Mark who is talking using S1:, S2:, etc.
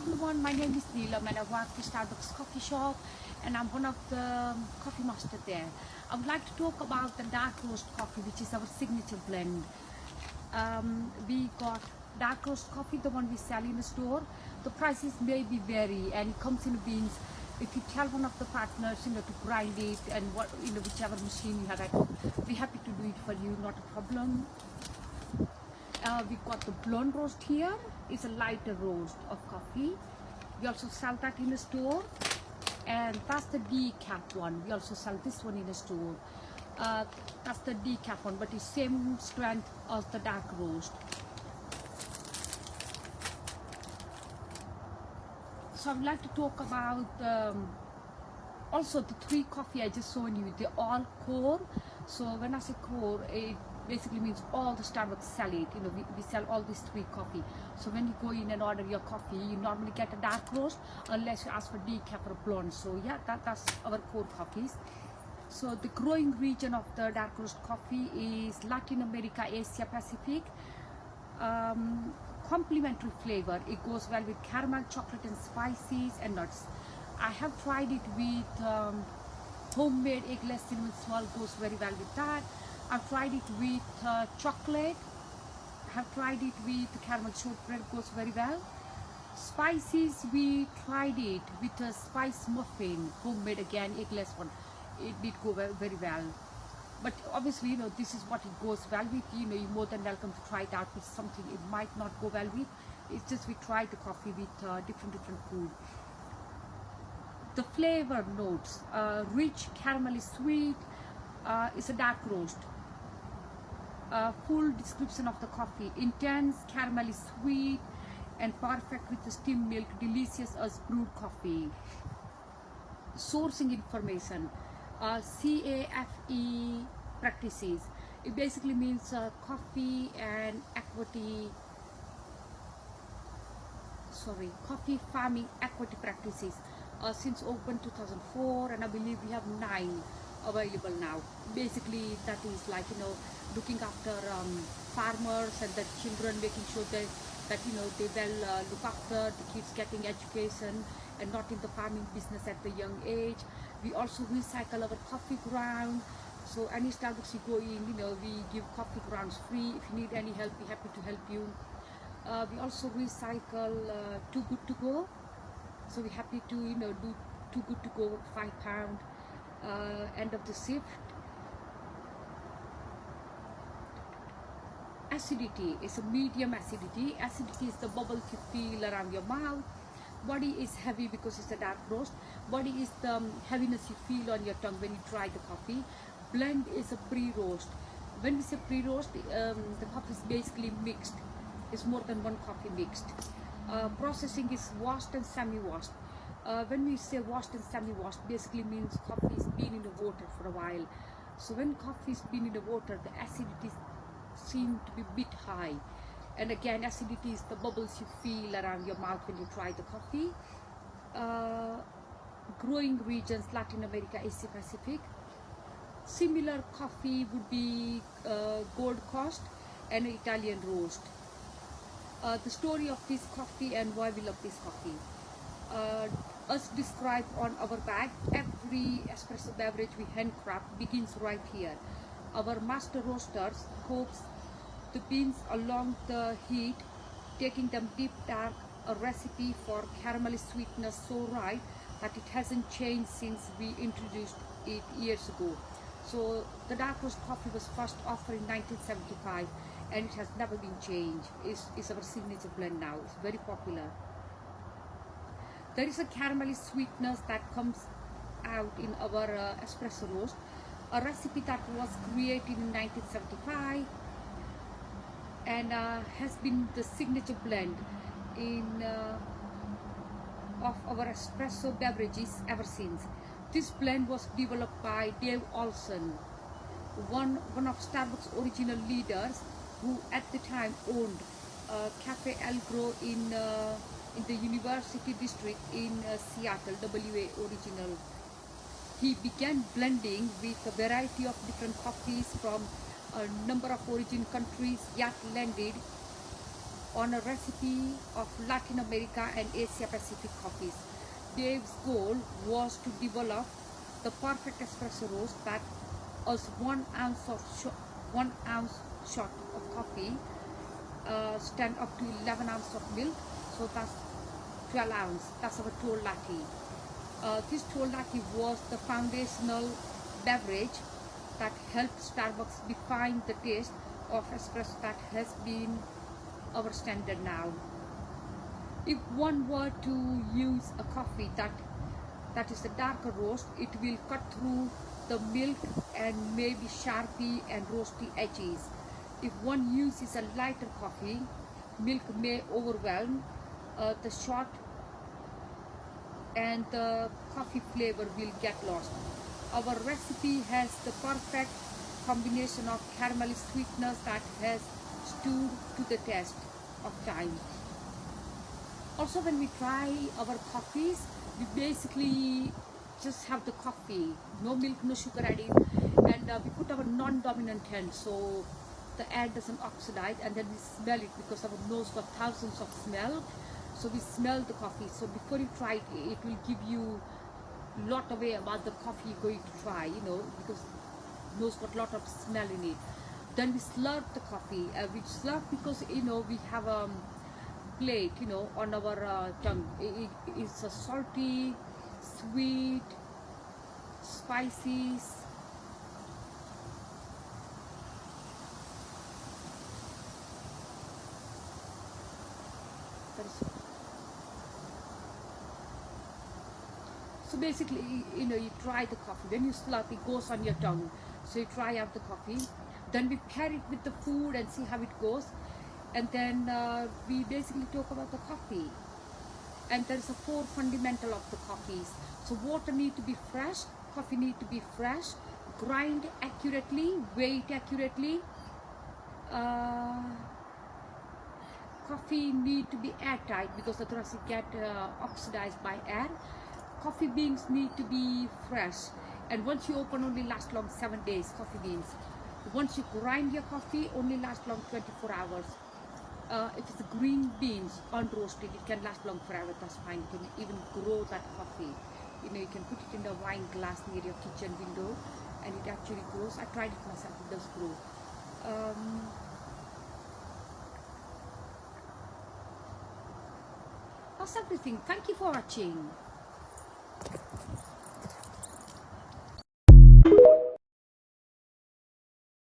S1: everyone, my name is Neelam and I work for Starbucks Coffee Shop and I'm one of the coffee master there. I would like to talk about the dark roast coffee, which is our signature blend. We got dark roast coffee, the one we sell in the store. The prices may be vary and it comes in beans. If you tell one of the partners, to grind it and whichever machine you have, we're happy to do it for you, not a problem. We've got the blonde roast here. It's a lighter roast of coffee. We also sell that in the store. And that's the decaf one. We also sell this one in the store. That's the decaf one, but it's same strength as the dark roast. So I would like to talk about also the three coffee I just shown you. They're all core. So when I say core, it basically means all the Starbucks sell it. We sell all these three coffee. So when you go in and order your coffee, you normally get a dark roast unless you ask for decaf or blonde. So yeah, that's our core coffees. So the growing region of the dark roast coffee is Latin America, Asia Pacific. Complementary flavor. It goes well with caramel, chocolate and spices and nuts. I have tried it with homemade eggless cinnamon swirl, goes very well with that. I've tried it with chocolate. I have tried it with caramel shortbread, goes very well. Spices, we tried it with a spice muffin, homemade again, eggless one. It did go very well. But obviously, this is what it goes well with. You're more than welcome to try it out with something it might not go well with. It's just we tried the coffee with different food. The flavor notes, rich, caramel is sweet. It's a dark roast. Full description of the coffee: intense, caramel is sweet and perfect with the steamed milk, delicious as brewed coffee. Sourcing information: CAFE practices. It basically means coffee farming equity practices. Since open 2004, and I believe we have 9 available now. Basically that is like looking after farmers and the children, making sure that they well look after the kids, getting education and not in the farming business at the young age. We also recycle our coffee ground. So any Starbucks you go in, we give coffee grounds free. If you need any help, we're happy to help you. We also recycle Too Good To Go. So we're happy to do Too Good To Go, £5 end of the shift. Acidity is a medium acidity. Acidity is the bubbles you feel around your mouth. Body is heavy because it's a dark roast. Body is the heaviness you feel on your tongue when you try the coffee. Blend is a pre-roast. When we say pre-roast, the coffee is basically mixed. It's more than one coffee mixed. Processing is washed and semi-washed. When we say washed and semi-washed, basically means coffee has been in the water for a while. So when coffee has been in the water, the acidity seems to be a bit high. And again, acidity is the bubbles you feel around your mouth when you try the coffee. Growing regions: Latin America, Asia Pacific. Similar coffee would be Gold Coast and Italian roast. The story of this coffee and why we love this coffee. As described on our bag, every espresso beverage we handcraft begins right here. Our master roasters cooks the beans along the heat, taking them deep dark, a recipe for caramel sweetness so right that it hasn't changed since we introduced it years ago. So the dark roast coffee was first offered in 1975 and it has never been changed. It's our signature blend now. It's very popular. There is a caramel sweetness that comes out in our espresso roast, a recipe that was created in 1975 and has been the signature blend of our espresso beverages ever since. This blend was developed by Dave Olson, one of Starbucks' original leaders, who at the time owned Cafe El Gro in the University District in Seattle, WA original. He began blending with a variety of different coffees from a number of origin countries, yet landed on a recipe of Latin America and Asia Pacific coffees. Dave's goal was to develop the perfect espresso roast that was 1 ounce shot of coffee stand up to 11 ounces of milk, so that's 12 ounce. That's our tall latte. This tall latte was the foundational beverage that helped Starbucks define the taste of espresso that has been our standard now. If one were to use a coffee that is a darker roast, it will cut through the milk and maybe sharpie and roasty edges. If one uses a lighter coffee, milk may overwhelm the shot and the coffee flavor will get lost. Our recipe has the perfect combination of caramelly sweetness that has stood to the test of time. Also, when we try our coffees, we basically just have the coffee, no milk, no sugar added, and we put our non-dominant hand so the air doesn't oxidize, and then we smell it because our nose got thousands of smell, so we smell the coffee. So before you try it, it will give you a lot away about the coffee you're going to try, you know, because nose got a lot of smell in it. Then we slurp the coffee. We slurp because, you know, we have a plate, you know, on our tongue. It's a salty, sweet, spicy. So basically, you know, you try the coffee, then you slurp, it goes on your tongue. So you try out the coffee, then we pair it with the food and see how it goes. And then we basically talk about the coffee. And there's a 4 fundamental of the coffees. So water need to be fresh, coffee need to be fresh, grind accurately, weigh it accurately. Coffee need to be airtight because otherwise it get oxidized by air. Coffee beans need to be fresh, and once you open, only last long 7 days. Coffee beans, once you grind your coffee, only last long 24 hours. If it's green beans unroasted, it can last long forever. That's fine. You can even grow that coffee. You know, you can put it in a wine glass near your kitchen window, and it actually grows. I tried it myself. It does grow. That's everything. Thank you for watching.